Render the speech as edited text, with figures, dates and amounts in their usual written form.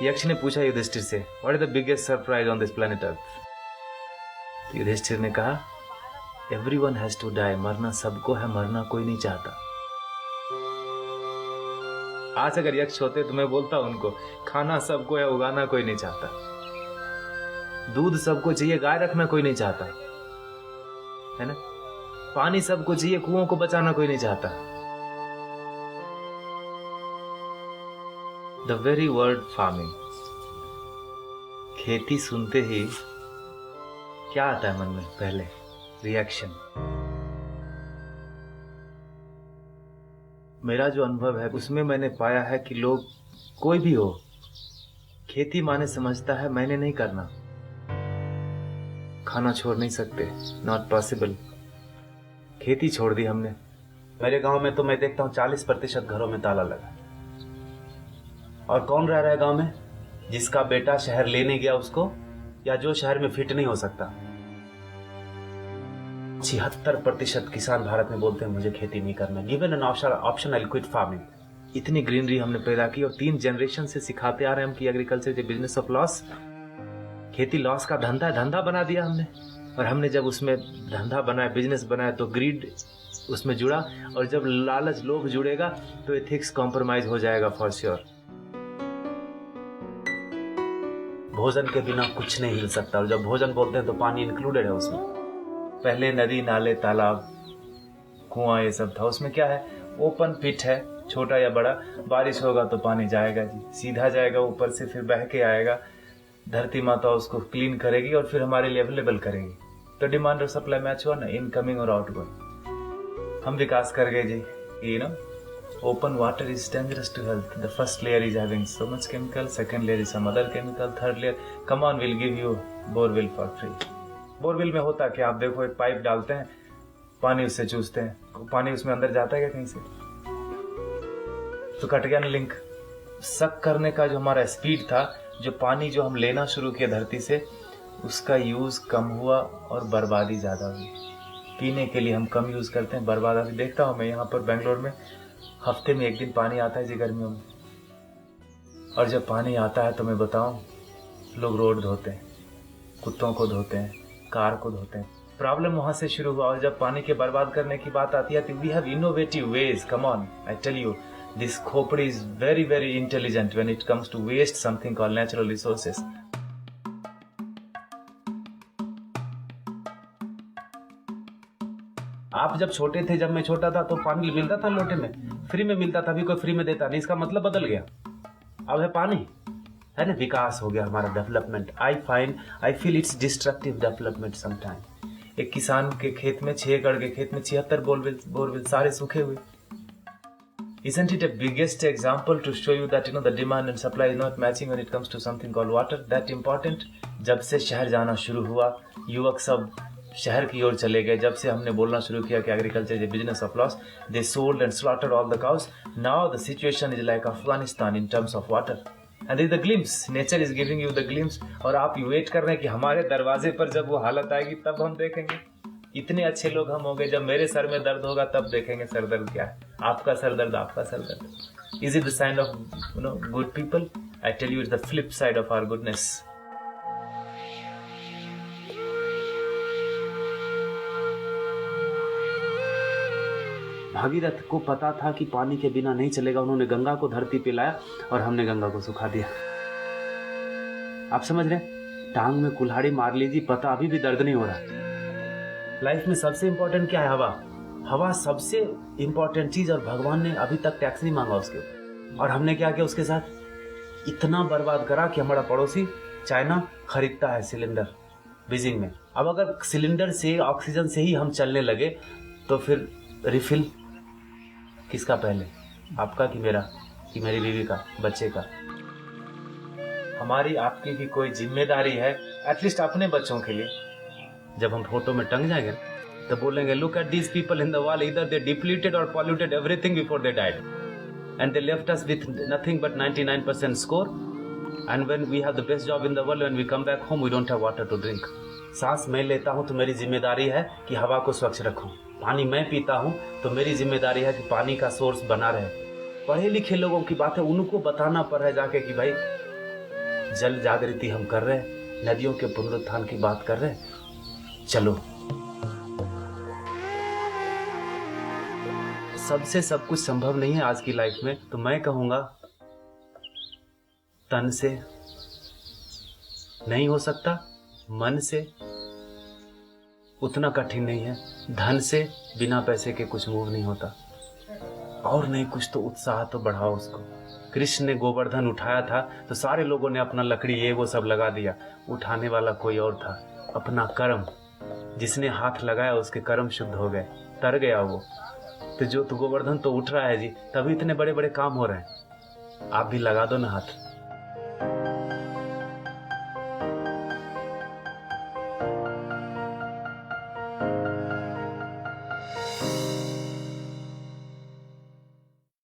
यक्ष ने पूछा युधिष्ठिर से, what is the biggest surprise on this planet earth? Yudhishthir ने कहा, एवरीवन हैज टू डाई, मरना सबको है, मरना कोई नहीं चाहता। आज अगर यक्ष होते तो मैं बोलता उनको, खाना सबको है, उगाना कोई नहीं चाहता। दूध सबको चाहिए, गाय रखना कोई नहीं चाहता, है ना। पानी सबको चाहिए, कुओं को बचाना कोई नहीं चाहता। द वेरी वर्ड फार्मिंग, खेती सुनते ही क्या आता है मन में? पहले रिएक्शन। मेरा जो अनुभव है उसमें मैंने पाया है कि लोग, कोई भी हो, खेती माने समझता है मैंने नहीं करना, खाना छोड़ नहीं सकते, नॉट पॉसिबल। खेती छोड़ दी हमने। मेरे गांव में तो मैं देखता हूं 40% घरों में ताला लगा। और कौन रह रहा है गांव में? जिसका बेटा शहर लेने गया उसको, या जो शहर में फिट नहीं हो सकता। 76% किसान भारत में बोलते हैं मुझे खेती नहीं करना। Given an option I quit farming. इतनी ग्रीनरी हमने पैदा की और 3 जनरेशन से सिखाते आ रहे हैं हम कि agriculture is business of loss. खेती लॉस का धंधा है, धंधा बना दिया हमने। और हमने जब उसमें धंधा बनाया, बिजनेस बनाया, तो ग्रीड उसमें जुड़ा। और जब लालच, लोभ जुड़ेगा तो एथिक्स कॉम्प्रोमाइज हो जाएगा फॉर श्योर। भोजन के बिना कुछ नहीं हिल सकता। और जब भोजन बोलते हैं तो पानी इंक्लूडेड है उसमें। पहले नदी, नाले, तालाब, कुआं ये सब था। उसमें क्या है? ओपन पिट है, छोटा या बड़ा। बारिश होगा तो पानी जाएगा जी, सीधा जाएगा ऊपर से, फिर बह के आएगा। धरती माता उसको क्लीन करेगी और फिर हमारे लिए अवेलेबल करेगी। तो डिमांड और सप्लाई मैच हुआ ना, इनकमिंग और आउटगोइंग। हम विकास कर गए जी, you know. Open water is dangerous to health. The first layer is having so much chemical, second layer is some other chemical, third layer, come on, we'll give you borewell for free. Borewell में होता क्या? आप देखो, एक pipe डालते हैं, पानी उससे चूसते हैं, पानी उसमें अंदर जाता है क्या कहीं से? तो कट गया ना लिंक। सक करने का जो हमारा स्पीड था, जो पानी जो हम लेना शुरू किया धरती से, उसका यूज कम हुआ और बर्बादी ज्यादा हुई। पीने के लिए हम कम यूज करते हैं, बर्बादी देखता हूं मैं यहाँ पर बेंगलोर में। हफ्ते में 1 दिन पानी आता है जी गर्मियों में। और जब पानी आता है तो मैं बताऊं, लोग रोड धोते हैं, कुत्तों को धोते हैं, कार को धोते हैं। प्रॉब्लम वहां से शुरू हुआ। और जब पानी के बर्बाद करने की बात आती है तो we have innovative ways. Come on, I tell you, this खोपड़ी is very very intelligent when it comes to waste something called natural resources. आप जब छोटे थे, जब मैं छोटा था, तो पानी मिलता था लोटे में, फ्री में मिलता था। अभी कोई फ्री में देता नहीं, इसका मतलब बदल गया। अब है पानी, है ना। विकास हो गया हमारा, development. I feel it's destructive development sometime. एक किसान के खेत में, 6 एकड़ के खेत में 76 बोरवेल सारे सूखे हुए। Isn't it a biggest example to show you that the demand and supply is not matching when it comes to something called water? That important? जब से शहर जाना शुरू हुआ, युवक सब शहर की ओर चले गए। जब से हमने बोलना शुरू किया कि agriculture is a business of loss, they sold and slaughtered all the cows. Now the situation is like Afghanistan in terms of water. And is the glimpse, nature is giving you the glimpse. और आप wait कर रहे हैं कि हमारे दरवाजे पर जब वो हालत आएगी तब हम देखेंगे। इतने अच्छे लोग हम हो गए, जब मेरे सर में दर्द होगा तब देखेंगे सर दर्द क्या है। आपका सर दर्द, आपका सर दर्द। Is it the sign of good people? I tell you, it's the flip side of our goodness. Bhagirath को पता था कि पानी के बिना नहीं चलेगा। उन्होंने गंगा को धरती पे लाया और हमने गंगा को सुखा दिया। आप समझ रहे? टांग में कुल्हाड़ी मार लीजिए, पता अभी भी दर्द नहीं हो रहा। लाइफ में सबसे इंपॉर्टेंट क्या है? हवा। हवा सबसे इंपॉर्टेंट चीज, और भगवान ने अभी तक टैक्स नहीं मांगा उसके ऊपर। और हमने क्या किया उसके साथ? इतना बर्बाद करा कि हमारा पड़ोसी चाइना खरीदता है सिलेंडर बीजिंग में। अब अगर सिलेंडर से, ऑक्सीजन से ही हम चलने लगे तो फिर रिफिल किसका पहले? आपका कि मेरा, कि मेरी बीवी का, बच्चे का? हमारी आपकी भी कोई जिम्मेदारी है, एटलीस्ट अपने बच्चों के लिए। जब हम फोटो में टंग जाएंगे तो बोलेंगे, look at these people in the wall, either they depleted और polluted everything before they died and they left us with nothing but 99% score. And when we have the best job in the world, when we come back home we don't have water to drink. सांस मैं लेता हूं तो मेरी जिम्मेदारी है कि हवा को स्वच्छ रखूं। पानी मैं पीता हूं तो मेरी जिम्मेदारी है कि पानी का सोर्स बना रहे। पढ़े लिखे लोगों की बात है, उनको बताना पड़ रहा है जाके कि भाई जल जागृति हम कर रहे हैं, नदियों के पुनरुत्थान की बात कर रहे हैं। चलो, सबसे सब कुछ संभव नहीं है आज की लाइफ में, तो मैं कहूंगा तन से नहीं हो सकता, मन से उतना कठिन नहीं है, धन से बिना पैसे के कुछ मूव नहीं होता, और नहीं कुछ तो उत्साह तो बढ़ाओ उसको। कृष्ण ने गोवर्धन उठाया था तो सारे लोगों ने अपना लकड़ी ये वो सब लगा दिया, उठाने वाला कोई और था, अपना कर्म। जिसने हाथ लगाया उसके कर्म शुद्ध हो गए, तर गया वो। तो गोवर्धन तो उठ रहा है जी, तभी इतने बड़े बड़े काम हो रहे हैं। आप भी लगा दो ना हाथ।